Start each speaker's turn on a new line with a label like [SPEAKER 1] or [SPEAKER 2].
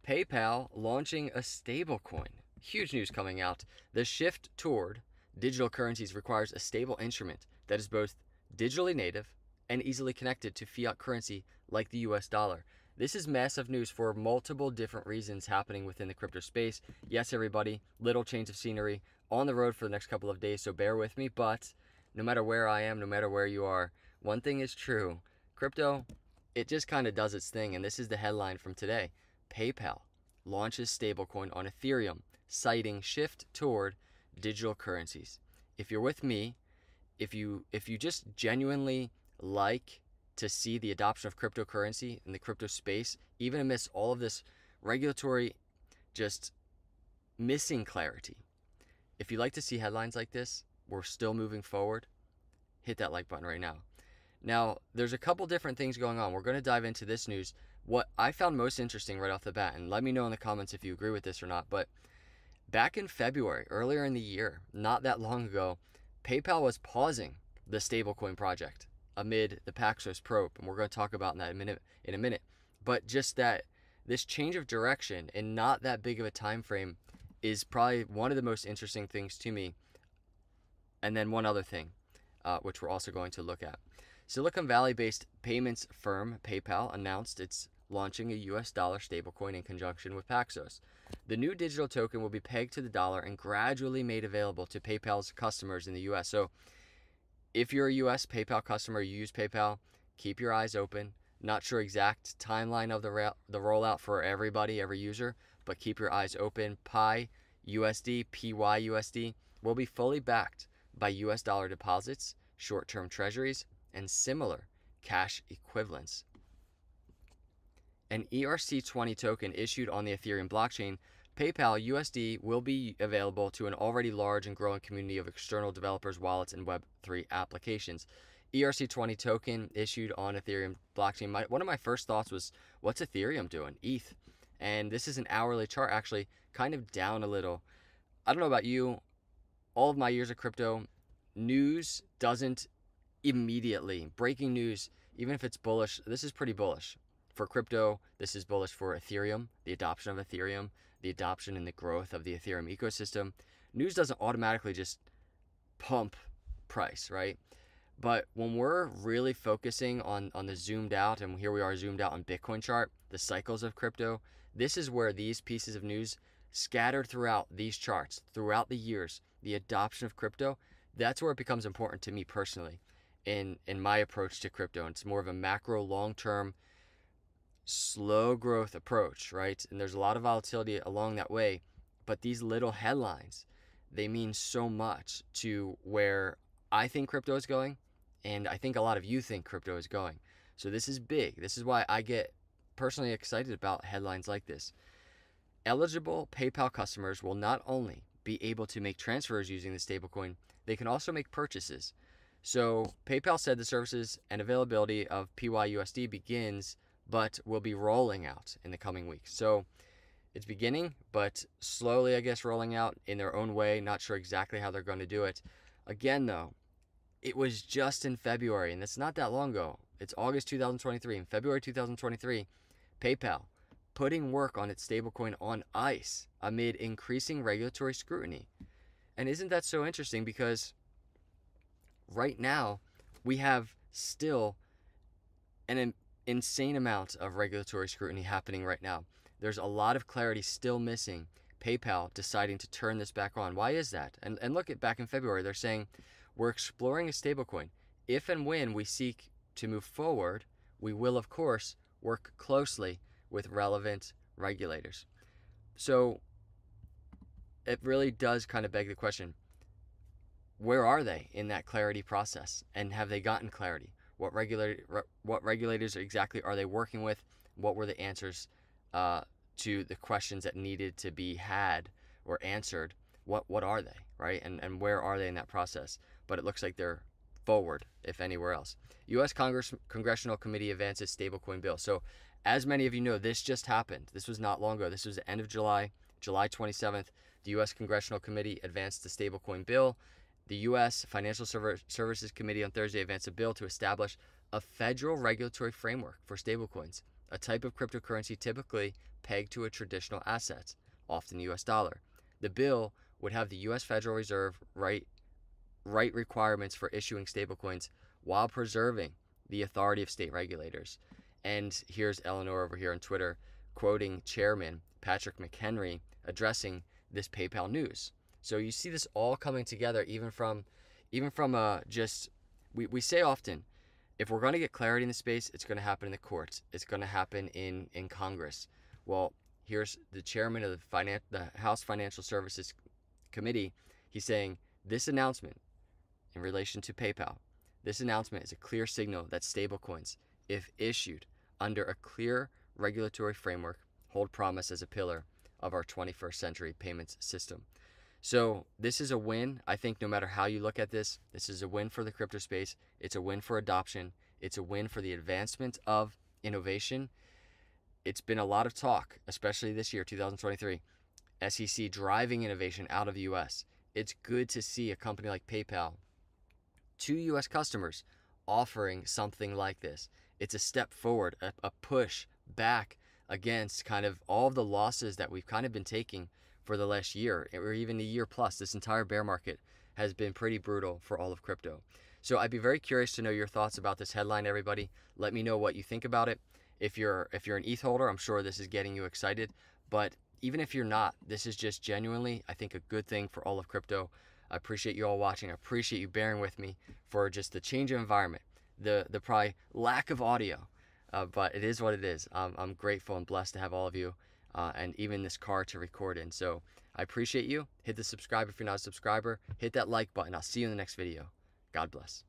[SPEAKER 1] PayPal launching a stablecoin. Huge news coming out. The shift toward digital currencies requires a stable instrument that is both digitally native and easily connected to fiat currency like the US dollar. This is massive news for multiple different reasons happening within the crypto space. Yes, everybody, little change of scenery on the road for the next couple of days, so bear with me. But no matter where I am, no matter where you are, one thing is true. Crypto, it just kind of does its thing, and this is the headline from today. PayPal launches stablecoin on Ethereum, citing shift toward digital currencies. If you're with me, if you just genuinely like to see the adoption of cryptocurrency in the crypto space, even amidst all of this regulatory just missing clarity, if you like to see headlines like this, we're still moving forward, hit that like button right now. Now, there's a couple different things going on. We're going to dive into this news. What I found most interesting right off the bat, and let me know in the comments if you agree with this or not, but back in February, earlier in the year, not that long ago, PayPal was pausing the stablecoin project amid the Paxos probe, and we're going to talk about that in a minute. But just that this change of direction in not that big of a time frame is probably one of the most interesting things to me. And then one other thing, which we're also going to look at. Silicon Valley-based payments firm PayPal announced it's launching a US dollar stablecoin in conjunction with Paxos. The new digital token will be pegged to the dollar and gradually made available to PayPal's customers in the US. So if you're a US PayPal customer, you use PayPal, keep your eyes open. Not sure exact timeline of the rollout for everybody, every user, but keep your eyes open. Pi USD, PYUSD will be fully backed by US dollar deposits, short-term treasuries, and similar cash equivalents. An ERC20 token issued on the Ethereum blockchain, PayPal USD will be available to an already large and growing community of external developers, wallets, and Web3 applications. ERC20 token issued on Ethereum blockchain. One of my first thoughts was, what's Ethereum doing? ETH. And this is an hourly chart, actually kind of down a little. I don't know about you. All of my years of crypto, news doesn't immediately, breaking news, even if it's bullish, this is pretty bullish. For crypto, this is bullish for Ethereum, the adoption of Ethereum, the adoption and the growth of the Ethereum ecosystem. News doesn't automatically just pump price, right? But when we're really focusing on the zoomed out, and here we are zoomed out on Bitcoin chart, the cycles of crypto, this is where these pieces of news scattered throughout these charts, throughout the years, the adoption of crypto, that's where it becomes important to me personally in my approach to crypto. And it's more of a macro, long-term, slow growth approach, right? And there's a lot of volatility along that way, but these little headlines, they mean so much to where I think crypto is going, and I think a lot of you think crypto is going. So this is big. This is why I get personally excited about headlines like this. Eligible PayPal customers will not only be able to make transfers using the stablecoin, they can also make purchases. So PayPal said the services and availability of PYUSD begins, but will be rolling out in the coming weeks. So it's beginning, but slowly, I guess, rolling out in their own way. Not sure exactly how they're going to do it. Again, though, it was just in February, and it's not that long ago. It's August 2023. In February 2023, PayPal putting work on its stablecoin on ice amid increasing regulatory scrutiny. And isn't that so interesting? Because right now, we have still an insane amount of regulatory scrutiny happening right now. There's a lot of clarity still missing. PayPal deciding to turn this back on. Why is that? And look at back in February, they're saying, we're exploring a stablecoin. If and when we seek to move forward, we will, of course, work closely with relevant regulators. So it really does kind of beg the question, where are they in that clarity process? And have they gotten clarity? What regulators exactly are they working with? What were the answers to the questions that needed to be had or answered? What are they, right? And where are they in that process? But it looks like they're forward, if anywhere else. U.S. Congressional Committee advances stablecoin bill. So as many of you know, this just happened. This was not long ago. This was the end of July, July 27th. The U.S. Congressional Committee advanced the stablecoin bill. The U.S. Financial Services Committee on Thursday advanced a bill to establish a federal regulatory framework for stablecoins a type of cryptocurrency typically pegged to a traditional asset, often the US dollar. The bill would have the US Federal Reserve write requirements for issuing stablecoins while preserving the authority of state regulators. And here's Eleanor over here on Twitter quoting Chairman Patrick McHenry addressing this PayPal news. So you see this all coming together, even from just we say often, if we're going to get clarity in the space, it's going to happen in the courts. It's going to happen in Congress. Well, here's the chairman of the House Financial Services Committee. He's saying this announcement in relation to PayPal, this announcement is a clear signal that stablecoins, if issued under a clear regulatory framework, hold promise as a pillar of our 21st century payments system. So this is a win. I think no matter how you look at this, this is a win for the crypto space. It's a win for adoption. It's a win for the advancement of innovation. It's been a lot of talk, especially this year, 2023, SEC driving innovation out of the US. It's good to see a company like PayPal to US customers offering something like this. It's a step forward, a push back against kind of all of the losses that we've kind of been taking for the last year, or even a year plus. This entire bear market has been pretty brutal for all of crypto. So I'd be very curious to know your thoughts about this headline, everybody. Let me know what you think about it. If you're an ETH holder, I'm sure this is getting you excited. But even if you're not, this is just genuinely, I think, a good thing for all of crypto. I appreciate you all watching. I appreciate you bearing with me for just the change of environment, the probably lack of audio. But it is what it is. I'm grateful and blessed to have all of you and even this car to record in. So I appreciate you. Hit the subscribe if you're not a subscriber. Hit that like button. I'll see you in the next video. God bless.